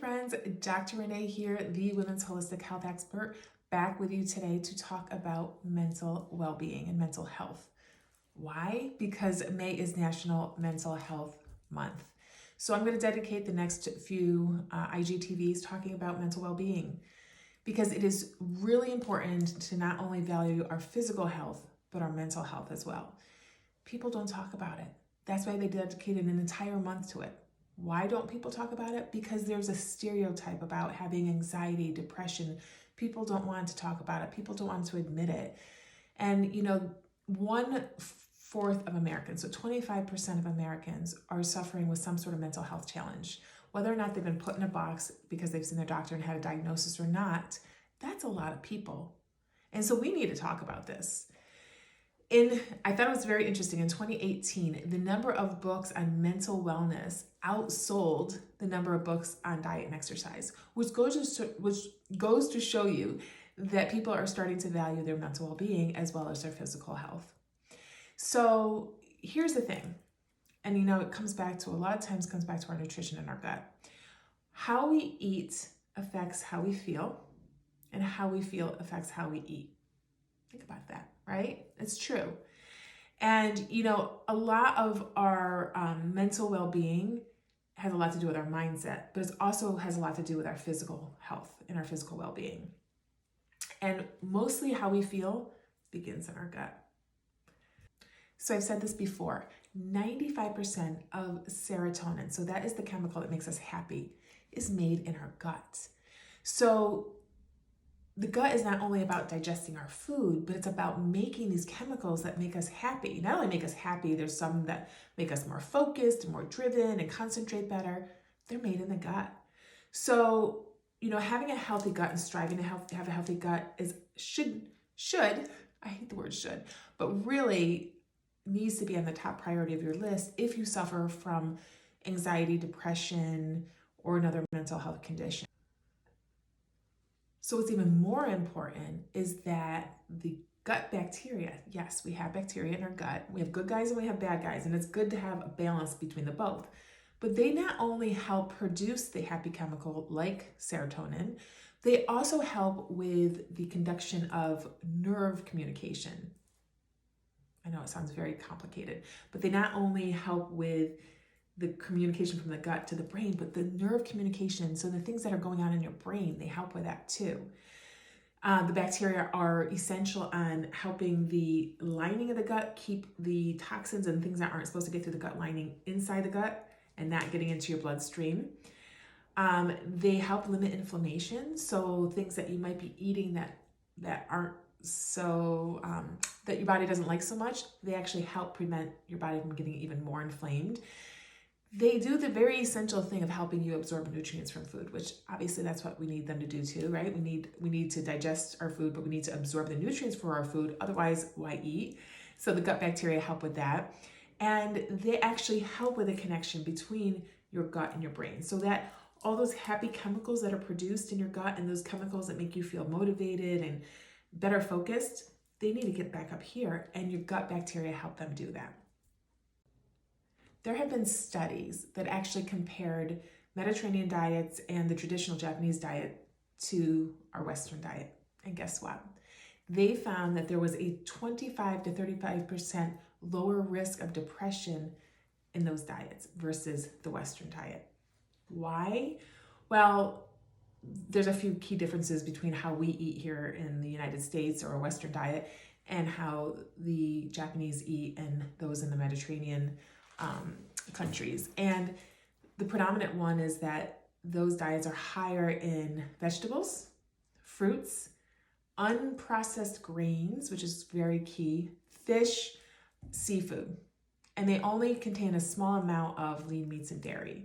friends, Dr. Renee here, the Women's Holistic Health Expert, back with you today to talk about mental well-being and mental health. Why? Because May is National Mental Health Month. So I'm going to dedicate the next few IGTVs talking about mental well-being because it is really important to not only value our physical health, but our mental health as well. People don't talk about it. That's why they dedicated an entire month to it. Why don't people talk about it? Because there's a stereotype about having anxiety, depression. People don't want to talk about it. People don't want to admit it. And, 1/4 of Americans, so 25% of Americans are suffering with some sort of mental health challenge. Whether or not they've been put in a box because they've seen their doctor and had a diagnosis or not, that's a lot of people. And so we need to talk about this. I thought it was very interesting. In 2018, the number of books on mental wellness outsold the number of books on diet and exercise, which goes to show you that people are starting to value their mental well-being as well as their physical health. So here's the thing, and it comes back to our nutrition and our gut. How we eat affects how we feel, and how we feel affects how we eat. Think about that, right? It's true. And, a lot of our mental well-being has a lot to do with our mindset, but it also has a lot to do with our physical health and our physical well-being. And mostly how we feel begins in our gut. So I've said this before, 95% of serotonin, so that is the chemical that makes us happy, is made in our gut. So the gut is not only about digesting our food, but it's about making these chemicals that make us happy. Not only make us happy, there's some that make us more focused and more driven and concentrate better. They're made in the gut. So, having a healthy gut and striving to have a healthy gut should, I hate the word should, but really needs to be on the top priority of your list if you suffer from anxiety, depression, or another mental health condition. So what's even more important is that the gut bacteria, yes, we have bacteria in our gut. We have good guys and we have bad guys, and it's good to have a balance between the both. But they not only help produce the happy chemical like serotonin, they also help with the conduction of nerve communication. I know it sounds very complicated, but they not only help with the communication from the gut to the brain, but the nerve communication. So the things that are going on in your brain, they help with that too. The bacteria are essential on helping the lining of the gut keep the toxins and things that aren't supposed to get through the gut lining inside the gut and not getting into your bloodstream. They help limit inflammation. So things that you might be eating that aren't so, that your body doesn't like so much, they actually help prevent your body from getting even more inflamed. They do the very essential thing of helping you absorb nutrients from food, which obviously that's what we need them to do too, right? We need to digest our food, but we need to absorb the nutrients for our food. Otherwise, why eat? So the gut bacteria help with that. And they actually help with the connection between your gut and your brain, so that all those happy chemicals that are produced in your gut and those chemicals that make you feel motivated and better focused, they need to get back up here, and your gut bacteria help them do that. There have been studies that actually compared Mediterranean diets and the traditional Japanese diet to our Western diet. And guess what? They found that there was a 25 to 35% lower risk of depression in those diets versus the Western diet. Why? Well, there's a few key differences between how we eat here in the United States or a Western diet and how the Japanese eat and those in the Mediterranean countries. And the predominant one is that those diets are higher in vegetables, fruits, unprocessed grains, which is very key, fish, seafood, and they only contain a small amount of lean meats and dairy.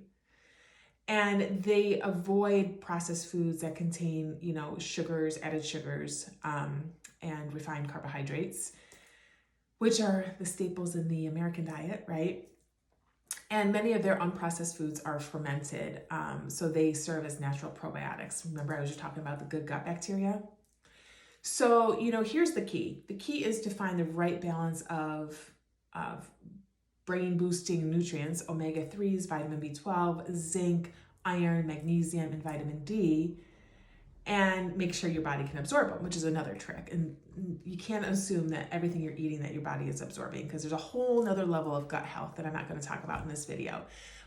And they avoid processed foods that contain, sugars, added sugars, and refined carbohydrates, which are the staples in the American diet, right? And many of their unprocessed foods are fermented, so they serve as natural probiotics. Remember, I was just talking about the good gut bacteria? So, here's the key. The key is to find the right balance of brain-boosting nutrients, omega-3s, vitamin B12, zinc, iron, magnesium, and vitamin D, and make sure your body can absorb them, which is another trick. And you can't assume that everything you're eating that your body is absorbing, because there's a whole nother level of gut health that I'm not going to talk about in this video.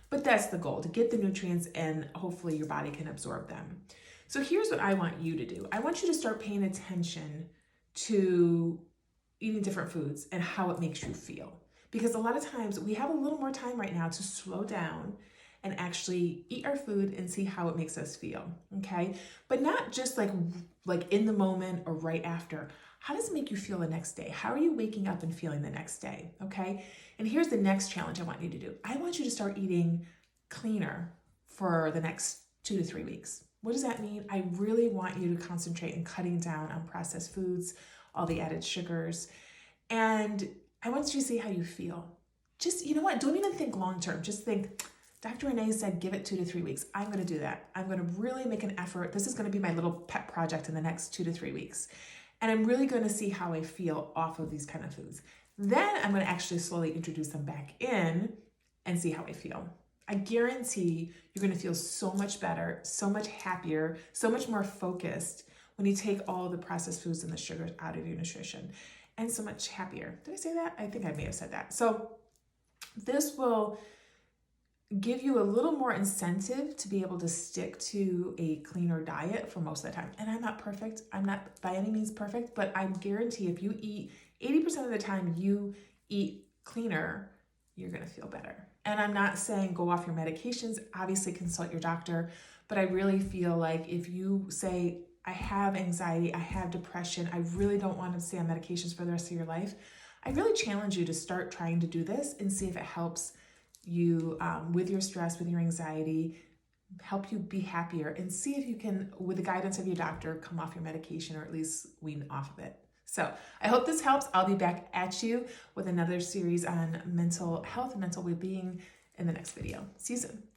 But that's the goal, to get the nutrients and hopefully your body can absorb them. So here's what I want you to do. I want you to start paying attention to eating different foods and how it makes you feel. Because a lot of times we have a little more time right now to slow down and actually eat our food and see how it makes us feel, okay? But not just like in the moment or right after. How does it make you feel the next day? How are you waking up and feeling the next day, okay? And here's the next challenge I want you to do. I want you to start eating cleaner for the next 2 to 3 weeks. What does that mean? I really want you to concentrate on cutting down on processed foods, all the added sugars, and I want you to see how you feel. Just, you know what? Don't even think long-term. Just think, Dr. Renee said, give it 2 to 3 weeks. I'm going to do that. I'm going to really make an effort. This is going to be my little pet project in the next 2 to 3 weeks. And I'm really going to see how I feel off of these kind of foods. Then I'm going to actually slowly introduce them back in and see how I feel. I guarantee you're going to feel so much better, so much happier, so much more focused when you take all the processed foods and the sugars out of your nutrition, and so much happier. Did I say that? I think I may have said that. So this will give you a little more incentive to be able to stick to a cleaner diet for most of the time. And I'm not perfect. I'm not by any means perfect, but I guarantee if you eat 80% of the time you eat cleaner, you're going to feel better. And I'm not saying go off your medications, obviously consult your doctor, but I really feel like if you say, I have anxiety, I have depression, I really don't want to stay on medications for the rest of your life, I really challenge you to start trying to do this and see if it helps you with your stress, with your anxiety, help you be happier, and see if you can, with the guidance of your doctor, come off your medication or at least wean off of it. So I hope this helps. I'll be back at you with another series on mental health and mental well-being in the next video. See you soon.